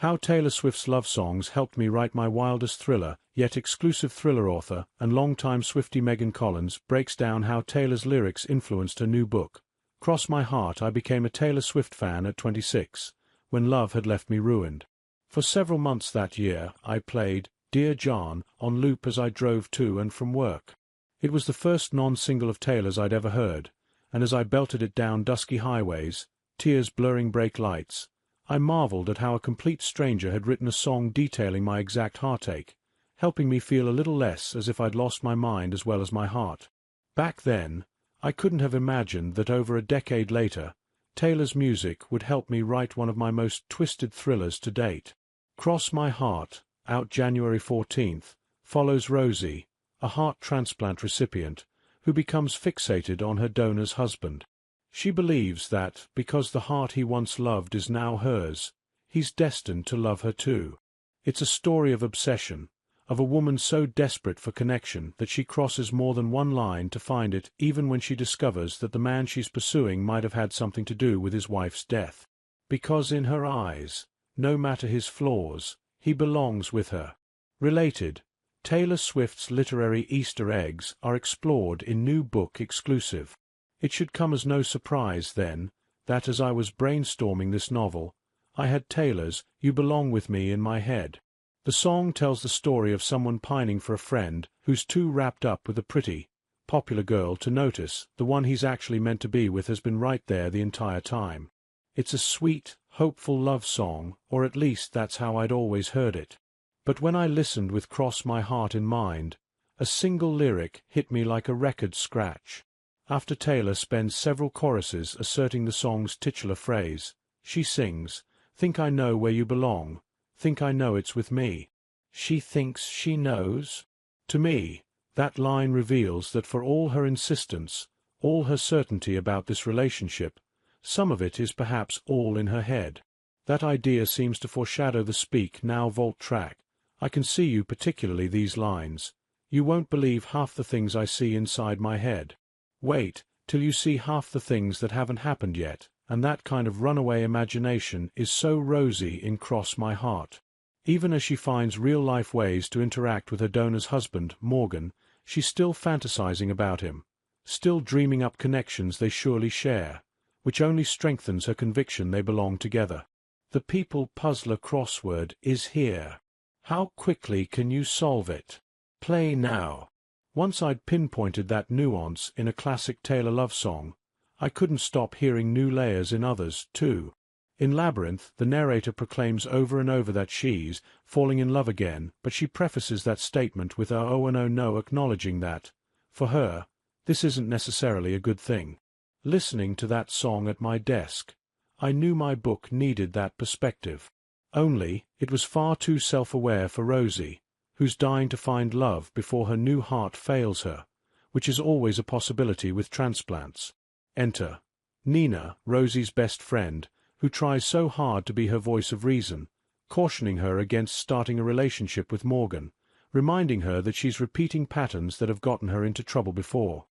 How Taylor Swift's love songs helped me write my wildest thriller, yet exclusive thriller author and longtime Swiftie Megan Collins breaks down how Taylor's lyrics influenced her new book. Cross My Heart. I became a Taylor Swift fan at 26, when love had left me ruined. For several months that year, I played Dear John on loop as I drove to and from work. It was the first non-single of Taylor's I'd ever heard, and as I belted it down dusky highways, tears blurring brake lights, I marveled at how a complete stranger had written a song detailing my exact heartache, helping me feel a little less as if I'd lost my mind as well as my heart. Back then, I couldn't have imagined that over a decade later, Taylor's music would help me write one of my most twisted thrillers to date. Cross My Heart, out January 14th, follows Rosie, a heart transplant recipient, who becomes fixated on her donor's husband. She believes that, because the heart he once loved is now hers, he's destined to love her too. It's a story of obsession, of a woman so desperate for connection that she crosses more than one line to find it, even when she discovers that the man she's pursuing might have had something to do with his wife's death. Because in her eyes, no matter his flaws, he belongs with her. Related, Taylor Swift's literary Easter eggs are explored in new book exclusive. It should come as no surprise, then, that as I was brainstorming this novel, I had Taylor's You Belong With Me in my head. The song tells the story of someone pining for a friend who's too wrapped up with a pretty, popular girl to notice the one he's actually meant to be with has been right there the entire time. It's a sweet, hopeful love song, or at least that's how I'd always heard it. But when I listened with Cross My Heart in mind, a single lyric hit me like a record scratch. After Taylor spends several choruses asserting the song's titular phrase, she sings, "Think I know where you belong, think I know it's with me." She thinks she knows? To me, that line reveals that for all her insistence, all her certainty about this relationship, some of it is perhaps all in her head. That idea seems to foreshadow the Speak Now vault track. I can see you, particularly these lines. You won't believe half the things I see inside my head. Wait till you see half the things that haven't happened yet, and that kind of runaway imagination is so Rosie in Cross My Heart. Even as she finds real-life ways to interact with her donor's husband, Morgan, she's still fantasizing about him, still dreaming up connections they surely share, which only strengthens her conviction they belong together. The people puzzler crossword is here. How quickly can you solve it? Play now. Once I'd pinpointed that nuance in a classic Taylor love song, I couldn't stop hearing new layers in others, too. In Labyrinth, the narrator proclaims over and over that she's falling in love again, but she prefaces that statement with a oh and oh no, acknowledging that, for her, this isn't necessarily a good thing. Listening to that song at my desk, I knew my book needed that perspective. Only, it was far too self-aware for Rosie, who's dying to find love before her new heart fails her, which is always a possibility with transplants. Enter Nina, Rosie's best friend, who tries so hard to be her voice of reason, cautioning her against starting a relationship with Morgan, reminding her that she's repeating patterns that have gotten her into trouble before.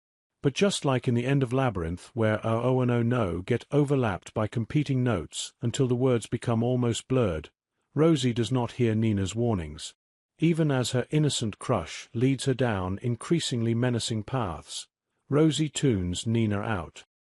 But just like in the end of Labyrinth, where our oh and oh no get overlapped by competing notes until the words become almost blurred, Rosie does not hear Nina's warnings. Even as her innocent crush leads her down increasingly menacing paths, Rosie tunes Nina out.